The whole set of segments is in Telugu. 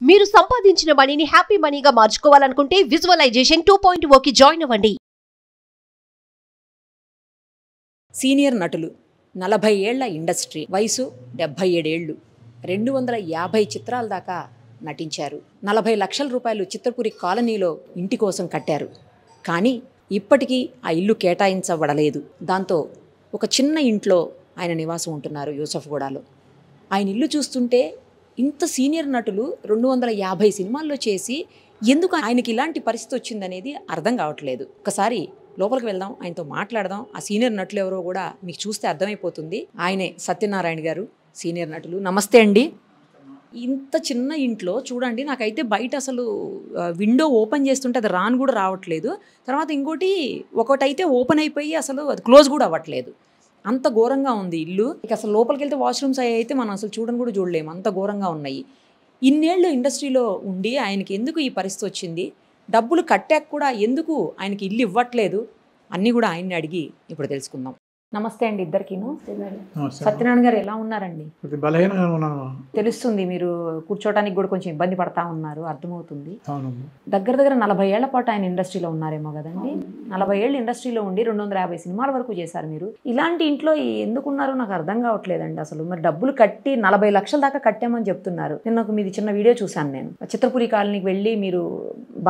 మీరు సంపాదించిన మనీని హ్యాపీ మనీగా మార్చుకోవాలనుకుంటే విజువలైజేషన్ 2.0కి జాయిన్ అవ్వండి. సీనియర్ నటులు 40 ఏళ్ల ఇండస్ట్రీ, వయసు 77 ఏళ్ళు, 250 చిత్రాల దాకా నటించారు. 40 లక్షల రూపాయలు చిత్రపురి కాలనీలో ఇంటి కోసం కట్టారు. కానీ ఇప్పటికీ ఆ ఇల్లు కేటాయించబడలేదు. దాంతో ఒక చిన్న ఇంట్లో ఆయన నివాసం ఉంటున్నారు యూసఫ్గూడలో. ఆయన ఇల్లు చూస్తుంటే ఇంత సీనియర్ నటులు 250 సినిమాల్లో చేసి ఎందుకు ఆయనకి ఇలాంటి పరిస్థితి వచ్చిందనేది అర్థం కావట్లేదు. ఒకసారి లోపలికి వెళ్దాం, ఆయనతో మాట్లాడదాం. ఆ సీనియర్ నటులు ఎవరో కూడా మీకు చూస్తే అర్థమైపోతుంది. ఆయనే సత్యనారాయణ గారు, సీనియర్ నటులు. నమస్తే అండి. ఇంత చిన్న ఇంట్లో చూడండి, నాకైతే బయట అసలు విండో ఓపెన్ చేస్తుంటే అది రాను కూడా రావట్లేదు. తర్వాత ఇంకోటి ఒకటైతే ఓపెన్ అయిపోయి అసలు అది క్లోజ్ కూడా అవ్వట్లేదు. అంత ఘోరంగా ఉంది ఇల్లు. ఇక అసలు లోపలికి వెళ్తే వాష్రూమ్స్ అయితే మనం అసలు చూడని కూడా చూడలేము, అంత ఘోరంగా ఉన్నాయి. ఇన్నేళ్ళు ఇండస్ట్రీలో ఉండి ఆయనకి ఎందుకు ఈ పరిస్థితి వచ్చింది, డబ్బులు కట్టాక కూడా ఎందుకు ఆయనకి ఇల్లు ఇవ్వట్లేదు, అన్నీ కూడా ఆయన్ని అడిగి ఇప్పుడు తెలుసుకుందాం. నమస్తే అండి ఇద్దరికీను. సత్యనారాయణ గారు ఎలా ఉన్నారండి? బలహీనంగా ఉన్నాను. తెలుస్తుంది, మీరు కూర్చోవడానికి కూడా కొంచెం ఇబ్బంది పడతా ఉన్నారు, అర్థమవుతుంది. దగ్గర 40 ఏళ్ల పాటు ఆయన ఇండస్ట్రీలో ఉన్నారేమో కదండి. 40 ఏళ్ళు ఇండస్ట్రీలో ఉండి 250 సినిమాల వరకు చేశారు మీరు. ఇలాంటి ఇంట్లో ఎందుకున్నారో నాకు అర్థం కావట్లేదండి అసలు. మరి డబ్బులు కట్టి 40 లక్షల దాకా కట్టామని చెప్తున్నారు. నిన్న ఒక మీది చిన్న వీడియో చూశాను నేను, చిత్రపురి కాలనీకి వెళ్ళి మీరు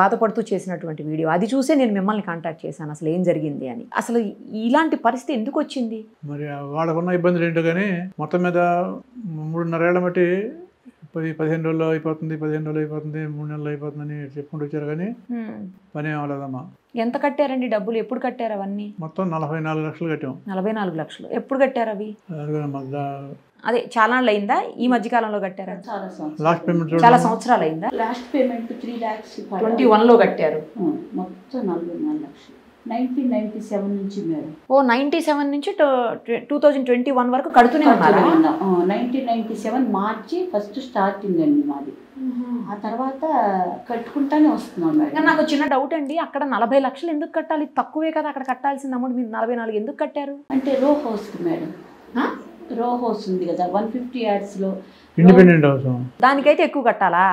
బాధపడుతూ చేసినటువంటి వీడియో. అది చూసే నేను మిమ్మల్ని కాంటాక్ట్ చేశాను, అసలు ఏం జరిగింది అని. అసలు ఇలాంటి పరిస్థితి ఎందుకు వచ్చింది? మరి వాళ్ళకున్న ఇబ్బందులు ఏంటో కానీ మొత్తం మీద 3.5 ఏళ్ల బట్టి 15 రోజులు అయిపోతుంది, 15 రోజులు అయిపోతుంది, 3 నెలలు అయిపోతుందని చెప్పుకుంటూ వచ్చారు కానీ పని అవ్వలేదమ్మా. ఎంత కట్టారండి డబ్బులు? ఎప్పుడు కట్టారు అవన్నీ? మొత్తం 44 లక్షలు కట్టాం. 44 లక్షలు ఎప్పుడు కట్టారు అవి? అదే చాలా అయిందా? ఈ మధ్య కాలంలో కట్టారా? లాస్ట్ పేమెంట్ చాలా సంవత్సరాలు అయిందా? లాస్ట్ పేమెంట్ 3 lakhs 21లో కట్టారు. మొత్తం 44 లక్షలు 1997 నుంచి మేడం. ఓ 97 నుంచి 2021 వరకు కడుతూనే ఉన్నారా? 1997 మార్చి ఫస్ట్ స్టార్టింగ్ అండి మాది. ఆ తర్వాత కట్టుకుంటానే వస్తున్నాం మేడం. నాకు చిన్న డౌట్ అండి, అక్కడ 40 లక్షలు ఎందుకు కట్టాలి? తక్కువే కదా అక్కడ కట్టాల్సిన అమౌంట్, మీరు 44 ఎందుకు కట్టారు? అంటే రో హౌస్ మేడం, రో హౌస్ ఉంది కదా 150 yards లో ఇండిపెండెంట్ హౌస్, దానికైతే ఎక్కువ కట్టాలా?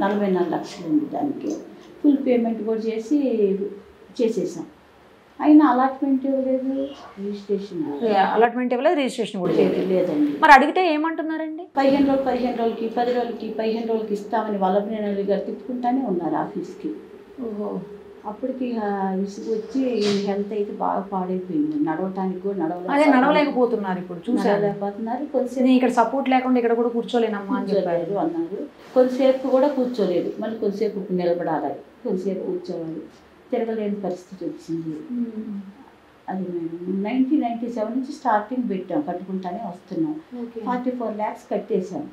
44 లక్షలు ఉంది దానికి. ఫుల్ పేమెంట్ కూడా చేసేసాం. అయినా అలాట్మెంట్ ఇవ్వలేదు, రిజిస్ట్రేషన్ అలాట్మెంట్ ఇవ్వలేదు, రిజిస్ట్రేషన్ కూడా లేదండి. మరి అడిగితే ఏమంటున్నారండి? 15 రోజులకి 10 రోజులకి 15 రోజులకి ఇస్తామని వల్లభనేని గారు తిప్పుకుంటానే ఉన్నారు ఆఫీస్కి. ఓహో, అప్పటికి విసుగు వచ్చి హెల్త్ అయితే బాగా పాడైపోయింది. నడవటానికి కూడా నడవలేకపోతున్నారు. ఇప్పుడు చూడలేకపోతున్నారు. కొంచెం ఇక్కడ సపోర్ట్ లేకుండా ఇక్కడ కూడా కూర్చోలేనమ్మా అని చెప్పారు అన్నారు. కొద్దిసేపు కూడా కూర్చోలేదు, మళ్ళీ కొద్దిసేపు నిలబడాలి, కొద్దిసేపు కూర్చోవాలి, తిరగలేని పరిస్థితి వచ్చింది. అది మేడం 1997 నుంచి స్టార్టింగ్ పెట్టాం, కట్టుకుంటానే వస్తున్నాం. 44 lakhs కట్టేసాం.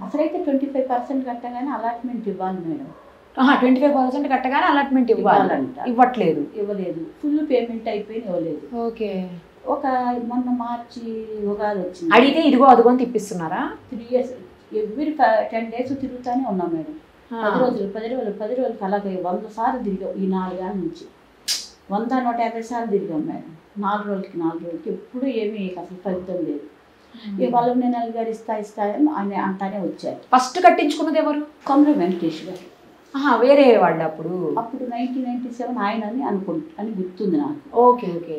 అసలైతే 25% కట్టగానే అలాట్మెంట్ ఇవ్వాలి మేడం. 25% కట్టగానే అలాట్మెంట్ ఇవ్వాలంట, ఇవ్వలేదు. ఫుల్ పేమెంట్ అయిపోయి ఇవ్వలేదు. ఓకే. ఒక మొన్న మార్చి ఉగాది వచ్చింది, అడిగితే ఇదిగో అదిగో అని తిప్పిస్తున్నారా? 3 years ఎవ్రీ 10 days తిరుగుతానే ఉన్నాం మేడం. 10 రోజులకి అలాగే 100 సార్లు తిరిగాం. ఈ 4 ఏళ్ళ నుంచి 100-150 సార్లు తిరిగాం మేడం. 4 రోజులకి ఎప్పుడు ఏమీ అసలు ఫలితం లేదు. ఈ వల్లభనేని గారు ఇస్తాయని ఆయన అంటానే వచ్చారు. ఫస్ట్ కట్టించుకున్నది ఎవరు? కొమర వెంకటేష్ గారు. వేరే వాళ్ళు అప్పుడు 1997 ఆయన అని గుర్తుంది నాకు. Okay okay.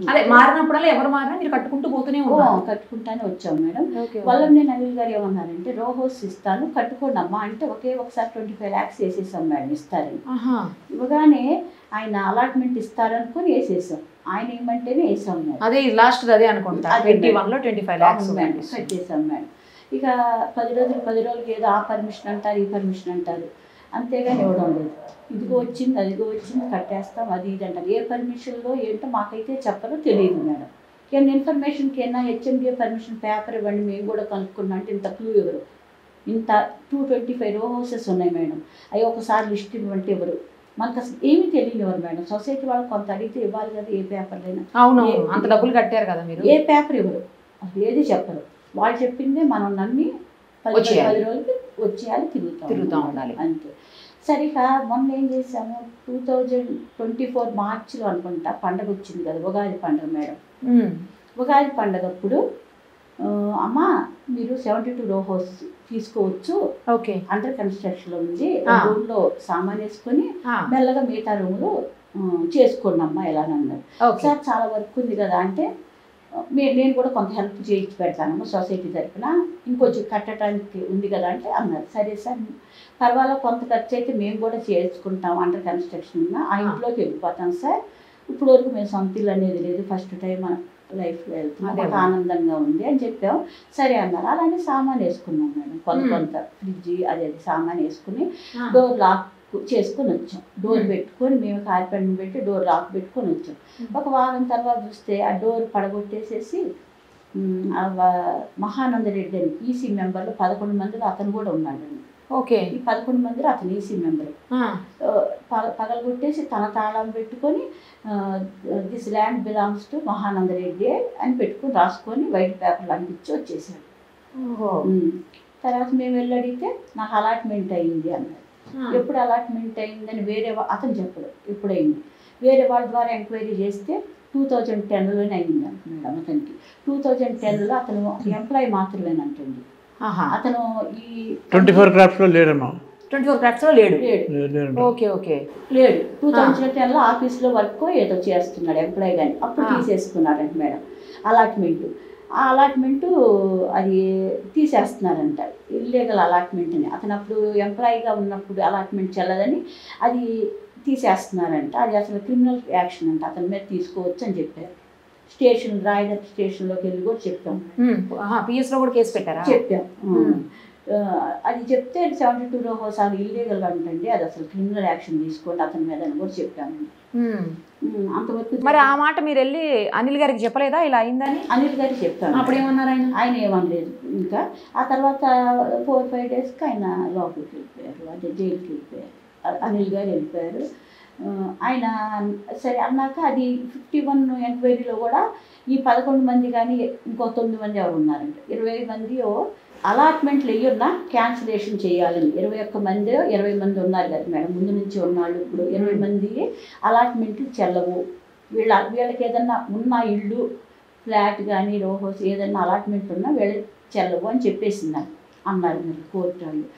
అదే మారినప్పుడల్లా ఎవరు మారినా మీరు కట్టుకుంటూ పోతూనే కట్టుకుంటానే వచ్చాం మేడం. వల్లభనేని గారు ఏమన్నారంటే రో హౌస్ ఇస్తాను కట్టుకోండి అమ్మా అంటే ఒకసారి 25 lakhs వేసేసాం మేడం ఇస్తారని. ఇవ్వగానే ఆయన అలాట్మెంట్ ఇస్తారనుకుని వేసేసాం. ఆయన ఏమంటేనే వేసాం మేడం. అదే లాస్ట్ అదే అనుకుంటా 21లో 25 lakhs కట్టేసాం మేడం. ఇక 10 రోజులకి ఏదో ఆ పర్మిషన్ అంటారు, ఈ పర్మిషన్ అంటారు, అంతేగాని ఇవ్వడం లేదు. ఇదిగో వచ్చింది అదిగో వచ్చింది కట్టేస్తాం అది ఇది అంటారు. ఏ పర్మిషన్లో ఏంటో మాకైతే చెప్పరో తెలియదు మేడం. ఏమైనా ఇన్ఫర్మేషన్కి ఏమైనా హెచ్ఎండిఏ పర్మిషన్ పేపర్ ఇవ్వండి మేము కూడా కనుక్కున్నాం అంటే ఇంత క్లూ ఎవరు. ఇంత 225 రో హౌసెస్ ఉన్నాయి మేడం. అవి ఒకసారి లిస్ట్ ఇవ్వంటే ఎవరు, మనకు అసలు ఏమీ తెలియనివ్వరు మేడం. సొసైటీ వాళ్ళు కొంత అడిగితే ఇవ్వాలి కదా, ఏ పేపర్లైనా. అవును, అంత డబ్బులు కట్టారు కదా మీరు. ఏ పేపర్ ఇవ్వరు, అసలు ఏది చెప్పరు. వాళ్ళు చెప్పిందే మనం నమ్మి 10 రోజులకి వచ్చేయాలి, తిరుగుతూ ఉండాలి అంతే. సరిగా మొన్న ఏం చేసాము, 2024 మార్చిలో అనుకుంటా పండగ వచ్చింది కదా, ఉగాది పండుగ మేడం. ఉగాది పండుగప్పుడు అమ్మ మీరు 72 రో హౌస్ తీసుకోవచ్చు, ఓకే అండర్ కన్స్ట్రక్షన్లో ఉంది, రూమ్లో సామాన్ వేసుకొని మెల్లగా మిగతా రూమ్లో చేసుకోండి అమ్మ ఎలా అన్నారు. సార్ చాలా వర్క్ ఉంది కదా అంటే నేను కూడా కొంత హెల్ప్ చేయించి పెడతానమ్మా సొసైటీ తరఫున, ఇంకొంచెం కట్టడానికి ఉంది కదా అంటే అన్నారు. సరే సార్ పర్వాలేదు, కొంత ఖర్చు అయితే మేము కూడా చేసుకుంటాం, అండర్ కన్స్ట్రక్షన్ ఆ ఇంట్లోకి వెళ్ళిపోతాం సార్. ఇప్పుడు వరకు మేము సొంత ఇల్లు అనేది లేదు, ఫస్ట్ టైం లైఫ్లో వెళ్తున్నాం, ఆనందంగా ఉంది అని చెప్పాం. సరే అన్నారు. అలానే సామాన్ వేసుకున్నాం మేడం, కొంత ఫ్రిడ్జ్ అది సామాన్ వేసుకుని డోర్ లాక్ చేసుకొని వచ్చాం. డోర్ పెట్టుకొని మేము కార్పెంట్ పెట్టి డోర్ లాక్ పెట్టుకొని వచ్చాం. ఒక వారం తర్వాత చూస్తే ఆ డోర్ పడగొట్టేసేసి మహానంద రెడ్డి అని ఈసీ మెంబర్లు 11 మందిలో అతను కూడా ఉన్నాడండి. ఓకే, ఈ 11 మందిలో అతను ఈసీ మెంబర్ పగలగొట్టేసి తన తాళం పెట్టుకొని this land belongs to Mahananda Reddy అని పెట్టుకొని రాసుకొని వైట్ పేపర్లు అంటించి వచ్చేసాడు. తర్వాత మేము వెళ్ళి అడిగితే నాకు అలాట్మెంట్ అయింది అన్నారు. ఎప్పుడు అలాట్మెంట్ అయిందని వేరే అతను చెప్పడు ఎప్పుడైంది, వేరే వాళ్ళ ద్వారా ఎంక్వైరీ చేస్తే 2010లోనే అయింది అంట మేడం. అతనికి 2010లో అతను ఎంప్లాయీ మాత్రమేనంటండి. అతను ఈ 24 క్రాఫ్ట్స్లో లేడమ్మా, 24 క్రాఫ్ట్స్లో లేడు. ఓకే ఓకే లేడు. 2010లో ఆఫీస్లో వర్క్ ఏదో చేస్తున్నాడు ఎంప్లాయీ కానీ, అప్పుడు తీసేసుకున్నాడంట మేడం అలాట్మెంట్. ఆ అలాట్మెంటు అది తీసేస్తున్నారంట, ఇల్లీగల్ అలాట్మెంట్ అని. అతను అప్పుడు ఎంప్లాయీగా ఉన్నప్పుడు అలాట్మెంట్ చెల్లదని అది తీసేస్తున్నారంట. అది అసలు క్రిమినల్ యాక్షన్ అంట, అతని మీద తీసుకోవచ్చు అని చెప్పారు. స్టేషన్ రాయగఢ్ స్టేషన్లోకి వెళ్ళి కూడా చెప్పాం. పిఎస్లో కూడా కేసు పెట్టారా? చెప్పాం. అది చెప్తే 72 రో హౌస్ అది ఇల్లీగల్ అంటండి, అది అసలు క్రిమినల్ యాక్షన్ తీసుకోండి అతని మీద అని కూడా చెప్పామండి. అంతవరకు మరి ఆ మాట మీరు వెళ్ళి అనిల్ గారికి చెప్పలేదా ఇలా అయిందని? అనిల్ గారికి చెప్పాను. అప్పుడు ఏమన్నారు ఆయన? ఆయన ఏమనలేదు. ఇంకా ఆ తర్వాత 4-5 డేస్కి ఆయన లోపలికి వెళ్ళిపోయారు, అదే జైలుకి వెళ్ళిపోయారు. అనిల్ గారు వెళ్ళిపోయారు. ఆయన సరే అన్నాక అది 51 ఎంక్వైరీలో కూడా ఈ 11 మంది కానీ ఇంకో 9 మంది ఎవరు ఉన్నారంటే 20 మంది అలాట్మెంట్లు వేయన్నా క్యాన్సిలేషన్ చేయాలని 21 మంది 20 మంది ఉన్నారు కదా మేడం ముందు నుంచి ఉన్నాళ్ళు. ఇప్పుడు 20 మంది అలాట్మెంట్లు చెల్లవు, వీళ్ళకి ఏదన్నా ఉన్న ఇల్లు ఫ్లాట్ కానీ రో హౌస్ ఏదన్నా అలాట్మెంట్ ఉన్నా వీళ్ళకి చెల్లవు అని చెప్పేసింది అన్నారు మీరు కోర్టు వాళ్ళు.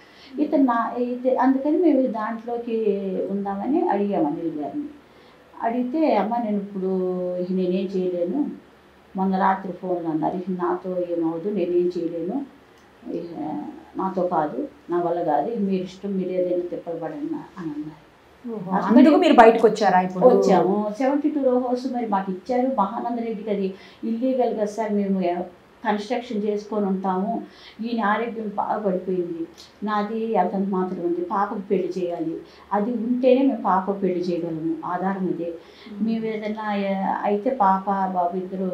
అందుకని మేము దాంట్లోకి ఉందామని అడిగాము అనిల్ గారిని. అడిగితే అమ్మ నేను ఇప్పుడు నేనేం చేయలేను, మొన్న రాత్రి ఫోన్లో అన్నారు నాతో ఏమవుదు, నేనేం చేయలేను, నాతో కాదు, నా వల్ల కాదు, మీరు ఇష్టం, మీరు ఏదైనా తిప్పబడండి అని అన్నారు. అందుకు మీరు బయటకు వచ్చారా? ఇప్పుడు వచ్చాము. 72 రో హౌస్ మరి మాకు ఇచ్చారు. మహానంద రెడ్డికి అది ఇల్లీగల్ కదా సార్, మేము కన్స్ట్రక్షన్ చేసుకొని ఉంటాము, ఈయన ఆరోగ్యం బాగా పడిపోయింది, నాది అతను మాత్రం ఉంది, పాపకు పెళ్లి చేయాలి, అది ఉంటేనే మేము పాప పెళ్లి చేయగలము, ఆధారం ఇదే, మేము ఏదైనా అయితే పాప బాబు ఇద్దరు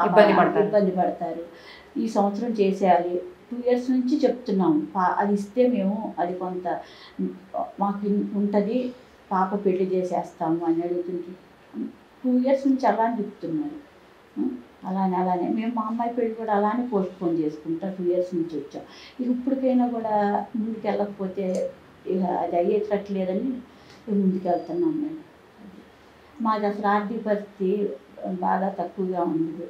ఇబ్బంది పడతారు, ఈ సంవత్సరం చేసేయాలి, 2 years నుంచి చెప్తున్నాము, అది ఇస్తే మేము అది కొంత మాకు ఉంటుంది, పాప పెళ్లి చేసేస్తాము అని అడుగుతుంటే 2 years నుంచి అలా అని చెప్తున్నారు. అలానే మేము మా అమ్మాయి పెళ్లి కూడా అలానే పోస్ట్పోన్ చేసుకుంటా 2 years నుంచి వచ్చాం. ఇక ఇప్పటికైనా కూడా ముందుకు వెళ్ళకపోతే ఇక అది అయ్యేటట్లేదని ముందుకు వెళ్తున్నాం మేము. మాది అసలు ఆర్థిక పరిస్థితి బాగా తక్కువగా ఉంది,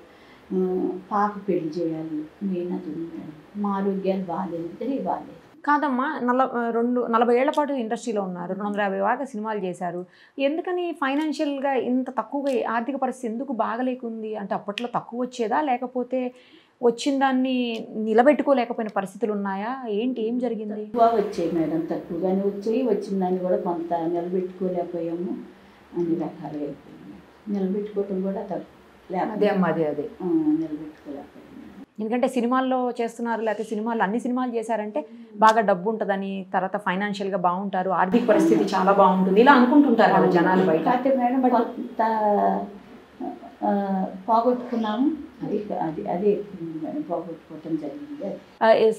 పాప పెళ్లి చేయాలి, మెయిన్ అది ఉంది, మా ఆరోగ్యాలు బాగాలేదు, ఇద్దరే బాగాలేదు. కాదమ్మా, 40 ఏళ్ల పాటు ఇండస్ట్రీలో ఉన్నారు, 250 దాకా సినిమాలు చేశారు, ఎందుకని ఫైనాన్షియల్గా ఇంత తక్కువగా ఆర్థిక పరిస్థితి ఎందుకు బాగలేకుంది? అంటే అప్పట్లో తక్కువ వచ్చేదా, లేకపోతే వచ్చిన దాన్ని నిలబెట్టుకోలేకపోయిన పరిస్థితులు ఉన్నాయా, ఏంటి, ఏం జరిగింది? తక్కువ వచ్చాయి మేడం, తక్కువగానే వచ్చాయి, వచ్చిన దాన్ని కూడా కొంత నిలబెట్టుకోలేకపోయాము, అన్ని రకాలుగా అయిపోయింది. నిలబెట్టుకోవటం కూడా తక్కువ, అదే అమ్మా అదే నిలబెట్టుకోలేకపోయాము. ఎందుకంటే సినిమాల్లో చేస్తున్నారు, లేకపోతే అన్ని సినిమాలు చేశారంటే బాగా డబ్బు ఉంటుందని, తర్వాత ఫైనాన్షియల్గా బాగుంటారు, ఆర్థిక పరిస్థితి చాలా బాగుంటుంది, ఇలా అనుకుంటుంటారు కదా జనాలు బయట. అయితే మేడం కొంత పోగొట్టుకున్నాము, అదే మేడం పోగొట్టుకోవటం జరిగింది.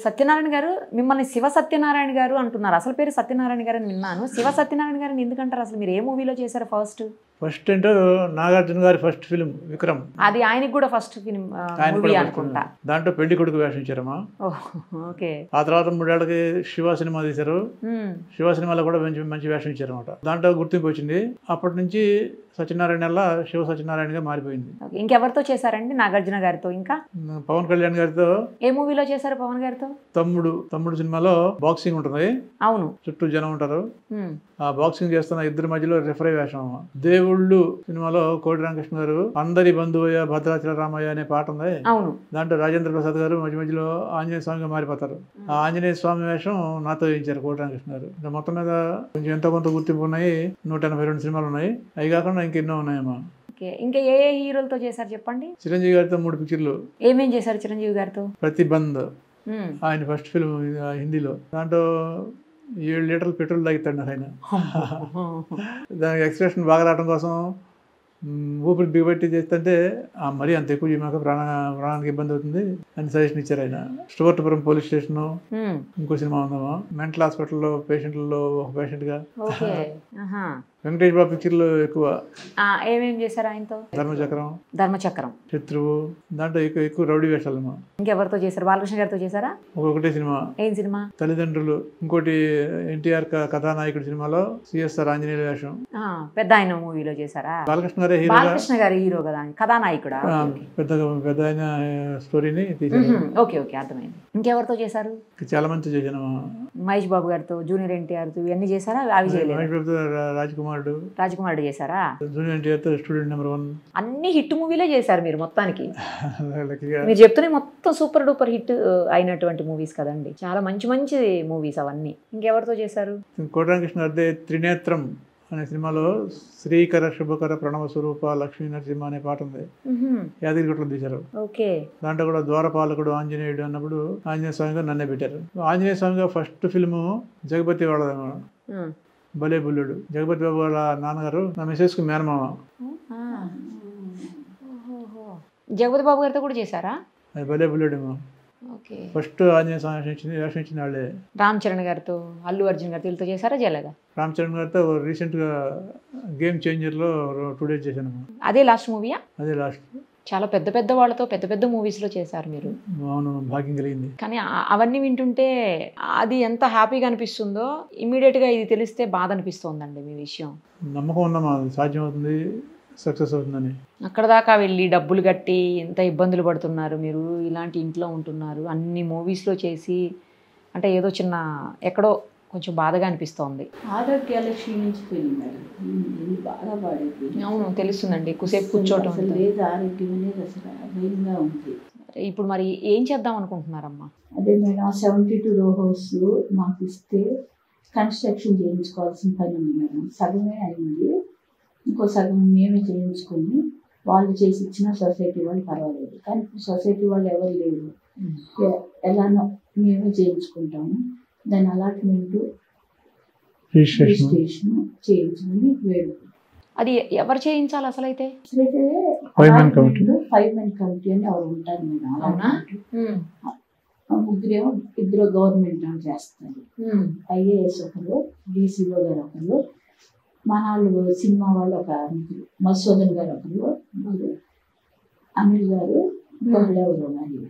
సత్యనారాయణ గారు, మిమ్మల్ని శివ సత్యనారాయణ గారు అంటున్నారు, అసలు పేరు సత్యనారాయణ గారు అని విన్నాను. శివ సత్యనారాయణ గారిని ఎందుకంటారు? అసలు మీరు ఏ మూవీలో చేశారు ఫస్ట్? ఫస్ట్ ఏంటో నాగార్జున గారి ఫస్ట్ ఫిలిం విక్రమ్, అది ఆయనకి కూడా ఫస్ట్ ఫిల్మ్ ఆయన మూవీ కూడా అనుకుంటా. దాంట్లో పెళ్లి కొడుకు వేషం ఇచ్చారమ్మా. ఓకే. ఆ తర్వాత 3 ఏళ్ళకి శివ సినిమా తీశారు. శివ సినిమాలో కూడా మంచి మంచి వేషం ఇచ్చారు అనమాట. దాంట్లో గుర్తింపు వచ్చింది. అప్పటి నుంచి సత్యనారాయణ శివ సత్యనారాయణగా మారిపోయింది. ఇంకెవరితో చేశారండి నాగార్జున గారితో? ఇంకా పవన్ కళ్యాణ్ గారితో ఏ మూవీలో చేశారు పవన్ గారితో? తమ్ముడు సినిమాలో బాక్సింగ్ ఉంటుంది. అవును, చుట్టూ జనం ఉంటారు. ఆ బాక్సింగ్ చేస్తున్న ఇద్దరి మధ్యలో రిఫరీ వేషం. దేవుళ్ళు సినిమాలో కోటి రామకృష్ణ గారు అందరి బంధువయ్య భద్రాచల రామయ్య అనే పాట ఉంది. అవును, దాంట్లో రాజేంద్ర ప్రసాద్ గారు మధ్య మధ్యలో ఆంజనేయ స్వామిగా మారిపోతారు. ఆ ఆంజనేయ స్వామి వేషం నాతో వేయించారు కోటి రామకృష్ణ గారు. మొత్తం మీద కొంచెం ఎంతో కొంత గుర్తింపు ఉన్నాయి. 182 సినిమాలు ఉన్నాయి. అవి కాకుండా ఇంకెన్నో ఉన్నాయమ్మా. ఇంకా ఏ ఏ హీరోలతో చేశారు చెప్పండి? చిరంజీవి గారితో 3 పిక్చర్లు. ఏమేం చేశారు చిరంజీవి గారితో? ప్రతిబంధ్ ఆయన ఫస్ట్ ఫిల్మ్ హిందీలో. దాంట్లో 7 లీటర్లు పెట్రోల్ తాగుతాడు ఆయన. దానికి ఎక్స్ప్రెషన్ బాగా రావడం కోసం ఊపిరి బిగబెట్టి చేస్తుంటే మరీ అంత ఎక్కువ మాకు ప్రాణానికి ఇబ్బంది అవుతుంది అని సజెషన్ ఇచ్చారు ఆయన. స్టువర్ట్పురం పోలీస్ స్టేషన్ ఇంకో సినిమా ఉందమ్మా. మెంటల్ హాస్పిటల్లో పేషెంట్లలో ఒక పేషెంట్గా. వెంకటేష్ బాబు పిక్చర్లు ఎక్కువ. ఏమేం చేశారు ఆయనతో? ధర్మచక్రం, శత్రువు. దాంట్లో ఎక్కువ రౌడీ వేషాలమ్మా. ఇంకెవరితో చేశారు? బాలకృష్ణ గారితో చేశారా? ఒకటే సినిమా. ఏం సినిమా? తల్లిదండ్రులు. ఇంకోటి ఎన్టీఆర్ కథానాయకుడి సినిమాలో సిఎస్ఆర్ ఆంజనేయుల వేషం. పెద్ద ఆయన మూవీలో చేశారా? బాలకృష్ణ గారి హీరో కదా, కథానాయకుడా? పెద్ద ఆయన స్టోరీని తీశారు. ఓకే ఓకే, అర్థమైంది. ఇంకెవరితో చేశారు? చాలా మంది చేశాను. మహేష్ బాబు గారితో, జూనియర్ ఎన్టీఆర్ తో ఇవన్నీ చేశారా? అవి చేయలేదు. రాజకుమారుడు చేశారా? జూనియర్ ఎన్టీఆర్ తో స్టూడెంట్ నెంబర్ 1. అన్ని హిట్ మూవీలే చేశారు మీరు మొత్తానికి. మీరు చెప్తూనే మొత్తం సూపర్ డూపర్ హిట్ అయినటువంటి మూవీస్ కదండి. చాలా మంచి మంచి మూవీస్ అవన్నీ. ఇంకెవరితో చేశారు? కోటరామకృష్ణ గారి త్రినేత్రం అనే సినిమాలో శ్రీకర శుభకర ప్రణవ స్వరూప లక్ష్మీ నరసింహ అనే పాట ఉంది. యాదగిరిగుట్టలో తీశారు. దాంట్లో కూడా ద్వారపాలకుడు ఆంజనేయుడు అన్నప్పుడు ఆంజనేయ స్వామిగా నన్నే పెట్టారు. ఆంజనేయ స్వామిగా ఫస్ట్ ఫిల్ము జగపతి వాళ్ళ భలే బుల్లుడు. జగపతి బాబు వాళ్ళ నాన్నగారు నా మిసెస్ కు మేనమామ. జగపతి బాబు గారితో కూడా చేశారా? అది భలే బుల్లుడేమో. ఫస్ట్ ఆంజనేయ స్వామి వేషం ఇచ్చిన వాళ్ళే. రామ్ చరణ్ గారితో, అల్లు అర్జున్ గారితో వీళ్ళతో చేశారా? చేయలేదా? రామ్ చరణ్ గారితో రీసెంట్ గా గేమ్ చేంజర్ లో 2 days చేశాను. అదే లాస్ట్ మూవీయా? అదే లాస్ట్. చాలా పెద్ద పెద్ద వాళ్ళతో పెద్ద పెద్ద మూవీస్ లో చేశారు మీరు. అవును, భాగ్యం కలిగింది. కానీ అవన్నీ వింటుంటే అది ఎంత హ్యాపీగా అనిపిస్తుందో, ఇమ్మీడియట్ గా ఇది తెలిస్తే బాధ అనిపిస్తోందండి మీ విషయం. నమ్మకం ఉందమ్మా, సాధ్యం అవుతుంది, సక్సెస్ అవుతుందని. అక్కడ దాకా వెళ్ళి డబ్బులు కట్టి ఎంత ఇబ్బందులు పడుతున్నారు మీరు. ఇలాంటి ఇంట్లో ఉంటున్నారు, అన్ని మూవీస్లో చేసి, అంటే ఏదో చిన్న ఎక్కడో కొంచెం బాధగా అనిపిస్తోంది. ఆరోగ్యాలు క్షీణించిపోయింది మేడం, బాగా పాడైపోయింది. అవును, తెలుస్తుందండి. ఎక్కువసేపు కూర్చోవటం లేదు, ఆరోగ్యం అనేది అసలు భయంగా ఉంది. ఇప్పుడు మరి ఏం చేద్దాం అనుకుంటున్నారమ్మా? అదే మేడం, 72 row హౌస్ మాకు ఇస్తే కన్స్ట్రక్షన్ చేయించుకోవాల్సిన పని ఉంది మేడం. సగమే అయింది, ఇంకో సగం మేమే చేయించుకొని వాళ్ళు చేసి ఇచ్చిన సొసైటీ వాళ్ళు పర్వాలేదు. కానీ ఇప్పుడు సొసైటీ వాళ్ళు ఎవరు లేరు, ఎలానో మేమే చేయించుకుంటాము. దాని అలాట్మెంట్ రిజిస్ట్రేషన్ చేయించుకుని వేడు. అది ఎవరు చేయించాలి అసలు? అయితే 5 men కమిటీ అని ఎవరు ఉంటారు మేడం. ముగ్గురేమో, 2 గవర్నమెంట్ చేస్తారు. IAS ఒకరు, DCO గారు ఒకరు, మన వాళ్ళు సినిమా వాళ్ళు ఒక మధుసూదన్ గారు ఒకరు, అనిల్ గారు, ఎవరు ఉన్నారు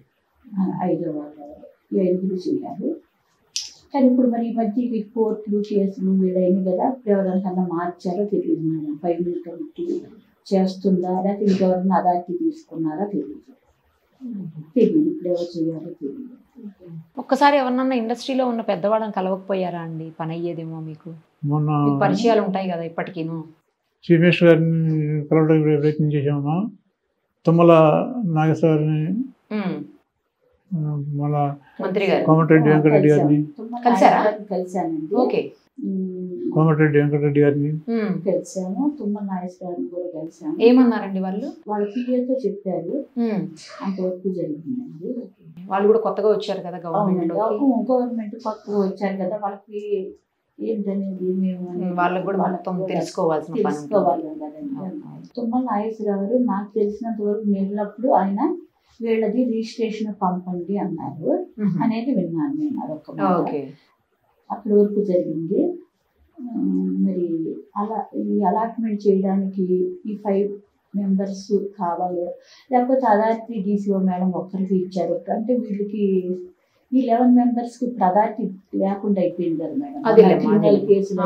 5వ వాళ్ళు, 5 చేయాలి. కానీ ఇప్పుడు మరి ఈ మధ్య కోర్టులు కేసులు వీడైంది కదా, ఎవరికన్నా మార్చారో తెలియదు మేడం. 5 men కమిటీ చేస్తుందా, లేకపోతే ఇంకెవరన్నా అదాకి తీసుకున్నారా తెలియదు. ఇప్పుడు ఎవరు చేయాలో తెలియదు. ఒక్కసారి ఎవరన్నా ఇండస్ట్రీలో ఉన్న పెద్దవాళ్ళని కలవకపోయారా అండి? పని అయ్యేదేమో మీకు. పరిచయాలు ఉంటాయి కదా ఇప్పటికీను. చీఫ్ మినిస్టర్ గారిని కలవడానికి ప్రయత్నం చేసామమ్మా. తుమ్మల నాగేశ్వరని, మళ్ళా కోమటిరెడ్డి వెంకటరెడ్డి గారిని కోమటిరెడ్డి వెంకటరెడ్డి గారిని కలిసాము. తుమ్మల నాగేశ్వర గారిని కూడా కలిసాము. ఏమన్నారండి వాళ్ళు? వాళ్ళ పిల్లలతో చెప్పారు, అంతవరకు జరిగిందండి. వాళ్ళు కూడా కొత్తగా వచ్చారు కదా గవర్నమెంట్ కొత్తగా వచ్చారు కదా, వాళ్ళకి ఏంటనేది మేము వాళ్ళకి కూడా మొత్తం తెలుసుకోవాలి కదండి. తుమ్మల నాగేశ్వరరావు గారు నాకు తెలిసినంత వరకు వెళ్ళినప్పుడు ఆయన వీళ్ళది రిజిస్ట్రేషన్ పంపండి అన్నారు అనేది విన్నాను నేను. అదొక అక్కడి వరకు జరిగింది. మరి ఈ అలాట్మెంట్ చేయడానికి ఈ 5 మెంబర్స్ కావాలి, లేకపోతే అథారిటీ DCO మేడం ఒక్కరికి ఇచ్చారు అంటే వీళ్ళకి ఈ 11 మెంబర్స్కి అథారిటీ లేకుండా అయిపోయింది కదా మేడం. క్రిమినల్ కేసులు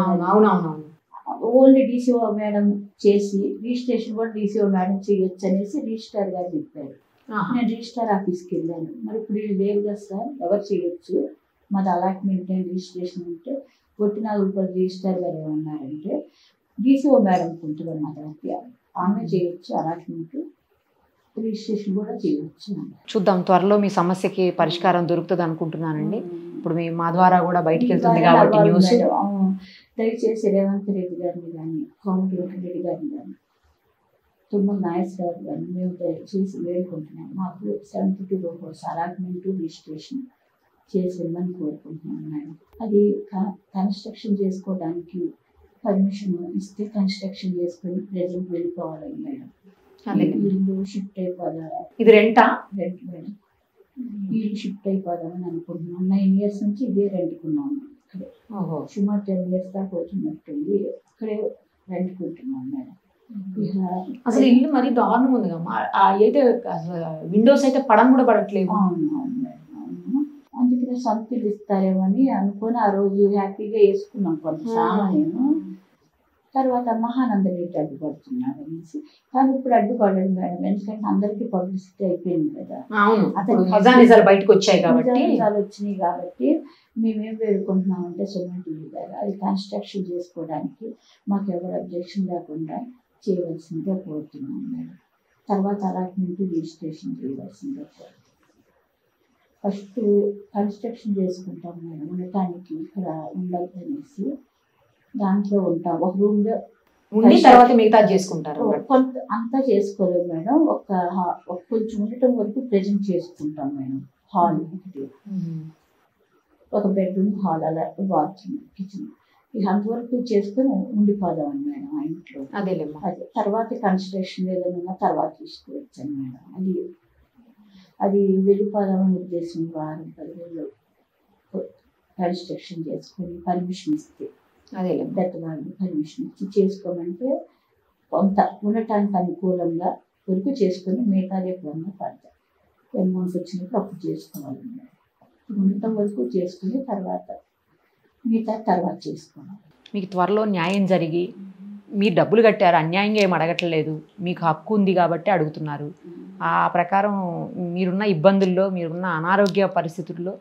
ఓన్లీ DCO మేడం చేసి రిజిస్ట్రేషన్ కూడా DCO మేడం చేయొచ్చు అనేసి రిజిస్ట్రార్ గారు చెప్పారు. నేను రిజిస్ట్రార్ ఆఫీస్కి వెళ్ళాను. మరి ఇప్పుడు వీళ్ళు లేవు కదా సార్, ఎవరు చేయొచ్చు, మాది అలాట్మెంట్ రిజిస్ట్రేషన్ అంటే కొట్టినాగులపల్లి రిజిస్ట్రార్ గారు ఏమన్నారంటే DCO మేడంకి ఉంటుంది అథారిటీ, ఆమె చేయొచ్చు అలాట్మెంట్ రిజిస్ట్రేషన్ కూడా చేయొచ్చు. చూద్దాం, త్వరలో మీ సమస్యకి పరిష్కారం దొరుకుతుంది అనుకుంటున్నానండి. ఇప్పుడు మా ద్వారా కూడా బయటికి వెళ్తుంది కాబట్టి న్యూస్. దయచేసి రేవంత్ రెడ్డి గారిని కానీ, కోమటి రెడ్డి గారిని కానీ, తుమ్మల నాగేశ్వరరావు గారిని మేము దయచేసి వేడుకుంటున్నాం. మాకు 72 రూపీస్ అలాట్మెంట్ రిజిస్ట్రేషన్ చేసి ఇవ్వమని కోరుకుంటున్నాను మేడం. అది కన్స్ట్రక్షన్ చేసుకోవడానికి పర్మిషన్ ఇస్తే కన్స్ట్రక్షన్ చేసుకొని ప్రజెంట్ వెళ్ళిపోవాలని మేడం. ఇల్లు షిఫ్ట్ అయిపోదాం, ఇది రెంటా? Rent madam. ఇల్లు షిఫ్ట్ అయిపోదామని అనుకుంటున్నాం. 9 years నుంచి ఇదే రెంట్కున్నాము. ఇక్కడే సుమారు 10 years దాకా వచ్చినట్టుంది. ఇక్కడే రెంట్కుంటున్నాం మేడం. అసలు ఇల్లు మరి దారుణం ఉంది కమ్మా, అయితే విండోస్ అయితే పడం కూడా పడట్లేదు. అవును మేడం, అవును. అందుకనే సొంతలు ఇస్తారేమో అని అనుకొని ఆ రోజు హ్యాపీగా వేసుకున్నాం కొంత సామాన్యం. తర్వాత మహానంద నీటి అడ్డుపడుతున్నారు అనేసి, కానీ ఇప్పుడు అడ్డుపడలేదు మేడం, ఎందుకంటే అందరికీ పబ్లిసిటీ అయిపోయింది కదా. నిజాలు బయటకు వచ్చాయి కాబట్టి, నిజాలు వచ్చినాయి కాబట్టి మేమేం వేడుకుంటున్నామంటే సిమెంట్ గారు అది కన్స్ట్రక్షన్ చేసుకోవడానికి మాకు ఎవరు అబ్జెక్షన్ లేకుండా చేయవలసిందిగా కోరుతున్నాం మేడం. తర్వాత అలాట్మెంట్ రిజిస్ట్రేషన్ చేయవలసిందిగా కోరుతున్నాం. ఫస్ట్ కన్స్ట్రక్షన్ చేసుకుంటాం మేడం, ఉండటానికి ఇక్కడ ఉండదు అనేసి దాంట్లో ఉంటాం. ఒక రూమ్లో ఉండి తర్వాత మిగతా చేసుకుంటారు. కొంత అంతా చేసుకోలేదు మేడం, ఒక కొంచెం ఉండటం వరకు ప్రెజెంట్ చేసుకుంటాం మేడం. హాల్ ఒకటి, ఒక బెడ్రూమ్, హాల్, అలా బాత్రూమ్, కిచెన్, ఇక అంతవరకు చేసుకొని ఉండిపోదామని మేడం ఆ ఇంట్లో. అదే తర్వాత కన్స్ట్రక్షన్ ఏదైనా తర్వాత తీసుకోవచ్చాను మేడం. అది వెళ్ళిపోదామని ఉద్దేశం. 6-10 రోజులు కన్స్ట్రక్షన్ చేసుకొని పర్మిషన్ ఇస్తే పెద్దవాళ్ళు పర్మిషన్ ఇచ్చి చేసుకోమంటే కొంత ఉండటానికి అనుకూలంగా వరకు చేసుకొని మిగతాది ఎప్పుడన్నా పడతాయి. అమౌంట్ వచ్చినప్పుడు అప్పుడు చేసుకోవాలి. ఉండటం వరకు చేసుకుని తర్వాత మిగతా తర్వాత చేసుకోవాలి. మీకు త్వరలో న్యాయం జరిగి మీరు డబ్బులు కట్టారు, అన్యాయంగా ఏం అడగట్లేదు, మీకు హక్కు ఉంది కాబట్టి అడుగుతున్నారు. ఆ ప్రకారం మీరున్న ఇబ్బందుల్లో, మీరున్న అనారోగ్య పరిస్థితుల్లో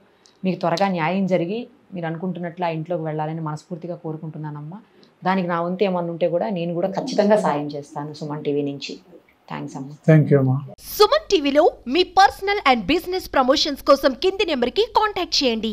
మీకు త్వరగా న్యాయం జరిగి మీరు అనుకుంటున్నట్లు ఆ ఇంట్లోకి వెళ్ళాలని మనస్ఫూర్తిగా కోరుకుంటున్నానమ్మా. దానికి నా వంతు ఏమన్నా ఉంటే కూడా నేను కూడా ఖచ్చితంగా సాయం చేస్తాను సుమన్ టీవీ నుంచి. థ్యాంక్స్ అమ్మా. థ్యాంక్ యూ అమ్మా. సుమన్ టీవీలో మీ పర్సనల్ అండ్ బిజినెస్ ప్రమోషన్స్ కోసం కింది నెంబర్కి కాంటాక్ట్ చేయండి.